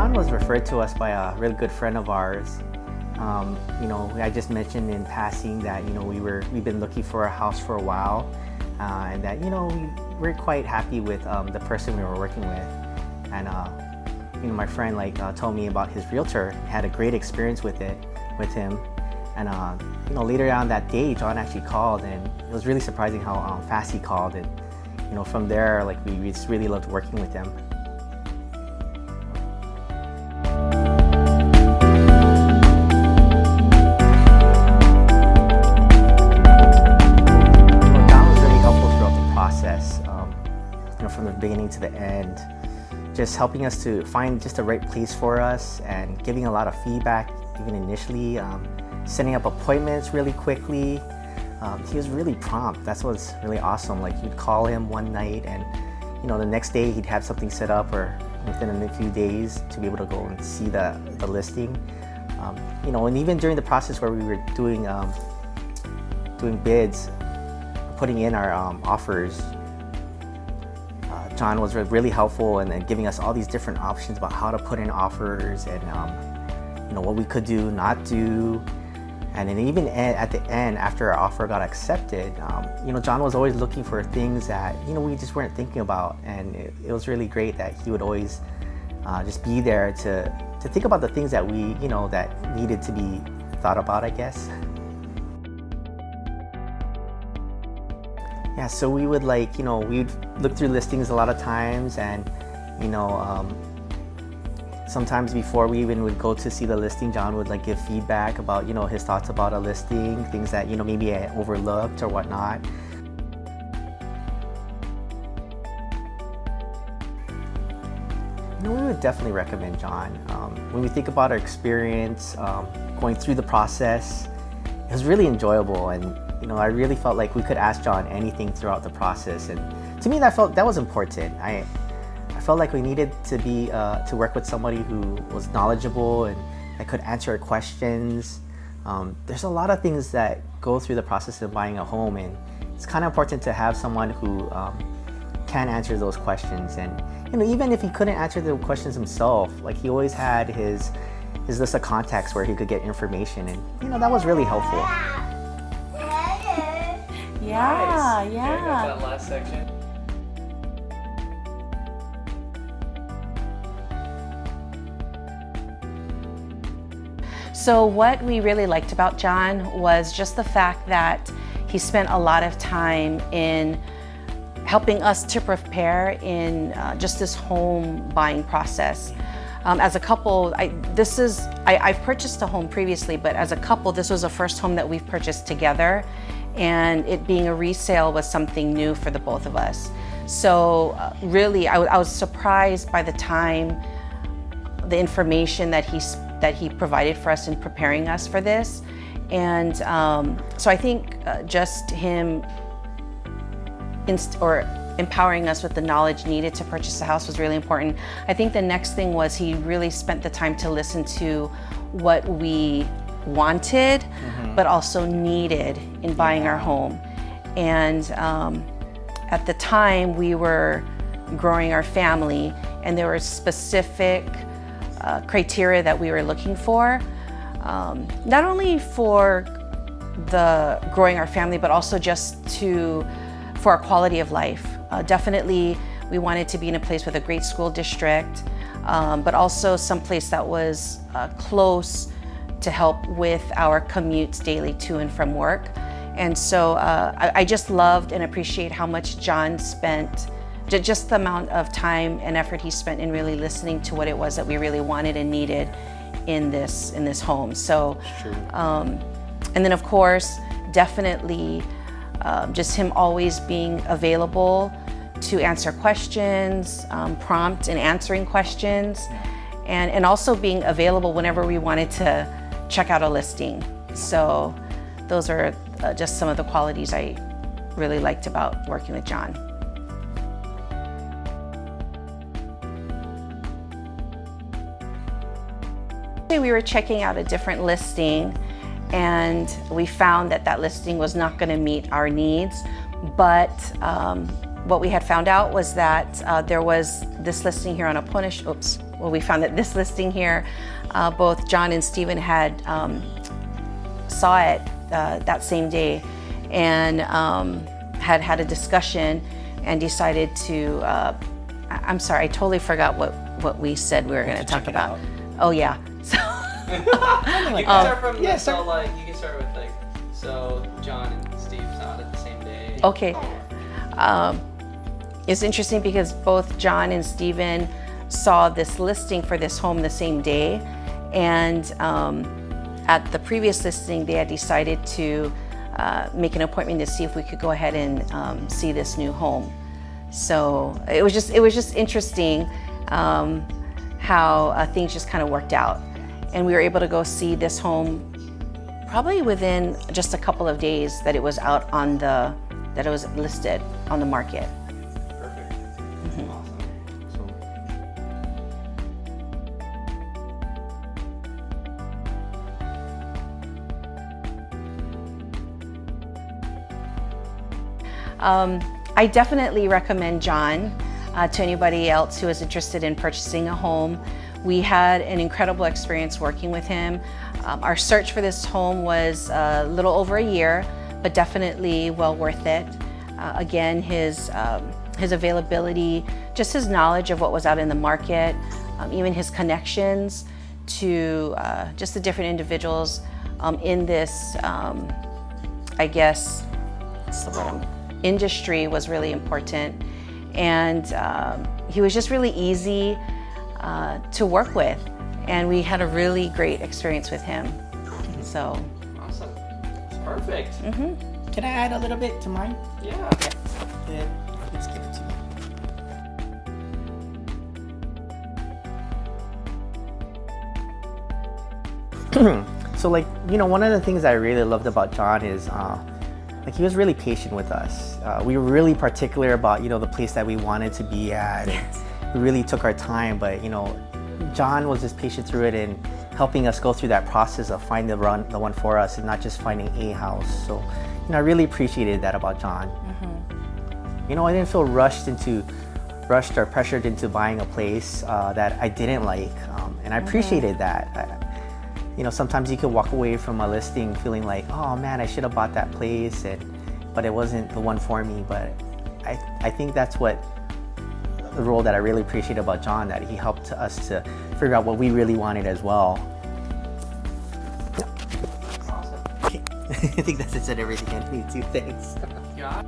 John was referred to us by a really good friend of ours. I just mentioned in passing that we've been looking for a house for a while, and that we're quite happy with the person we were working with. And my friend told me about his realtor, had a great experience with him. And later on that day, John actually called, and it was really surprising how fast he called. And from there, we just really loved working with him. From the beginning to the end, just helping us to find just the right place for us and giving a lot of feedback even initially, setting up appointments really quickly. He was really prompt. That's what's really awesome. You'd call him one night and the next day he'd have something set up, or within a few days to be able to go and see the listing. And even during the process where we were doing bids, putting in our offers, John was really helpful and giving us all these different options about how to put in offers and what we could do, not do. And then even at the end, after our offer got accepted, John was always looking for things that we just weren't thinking about. And it was really great that he would always just be there to think about the things that we that needed to be thought about, I guess. Yeah, so we would we'd look through listings a lot of times, and sometimes before we even would go to see the listing, John would give feedback about his thoughts about a listing, things that maybe I overlooked or whatnot. We would definitely recommend John. When we think about our experience going through the process, it was really enjoyable, and I really felt like we could ask John anything throughout the process, and to me that was important. I felt like we needed to be to work with somebody who was knowledgeable and that could answer our questions. There's a lot of things that go through the process of buying a home, and it's kind of important to have someone who can answer those questions. And even if he couldn't answer the questions himself, he always had his list of contacts where he could get information, and that was really helpful. Yeah, nice. yeah. Okay, that last section. So what we really liked about John was just the fact that he spent a lot of time in helping us to prepare in just this home buying process. As a couple, I've purchased a home previously, but as a couple, this was the first home that we've purchased together, and it being a resale was something new for the both of us. So really, I was surprised by the time, the information that he provided for us in preparing us for this. And so I think just him empowering us with the knowledge needed to purchase a house was really important. I think the next thing was he really spent the time to listen to what we wanted, but also needed in buying our home. And at the time we were growing our family, and there were specific criteria that we were looking for, not only for the growing our family, but also just for our quality of life. Definitely, we wanted to be in a place with a great school district, but also someplace that was close to help with our commutes daily to and from work. And so I just loved and appreciate how much John spent, just the amount of time and effort he spent in really listening to what it was that we really wanted and needed in this home. So, and then of course, definitely just him always being available to answer questions, prompt in answering questions, and also being available whenever we wanted to check out a listing. So those are just some of the qualities I really liked about working with John. We were checking out a different listing, and we found that listing was not going to meet our needs, but what we had found out was that there was this listing here on Aponish. We found that this listing here, both John and Stephen had saw it that same day, and had a discussion and decided to. I'm sorry, I totally forgot what we said we were going to talk about. Oh yeah. So You can start from you can start with so John and Steve saw it at the same day. Okay. It's interesting because both John and Stephen saw this listing for this home the same day, and at the previous listing they had decided to make an appointment to see if we could go ahead and see this new home. So it was just interesting how things just kind of worked out, and we were able to go see this home probably within just a couple of days that it was out on that it was listed on the market. Perfect. Awesome. I definitely recommend John to anybody else who is interested in purchasing a home. We had an incredible experience working with him. Our search for this home was a little over a year, but definitely well worth it. Again, his availability, just his knowledge of what was out in the market, even his connections to just the different individuals in this, I guess, what's the word? Industry was really important. And he was just really easy to work with. And we had a really great experience with him. So. Awesome. It's perfect. Can I add a little bit to mine? Yeah. Let's give it to you. So one of the things I really loved about John is he was really patient with us. We were really particular about the place that we wanted to be at. Yes. We really took our time, but John was just patient through it and helping us go through that process of finding the one for us and not just finding a house. So I really appreciated that about John. I didn't feel rushed or pressured into buying a place that I didn't like, and I appreciated that. Sometimes you could walk away from a listing feeling like, oh man, I should have bought that place, but it wasn't the one for me. But I think that's what the role that I really appreciate about John, that he helped us to figure out what we really wanted as well. Awesome. Okay. I think that's it, said everything I need to. Thanks. Yeah.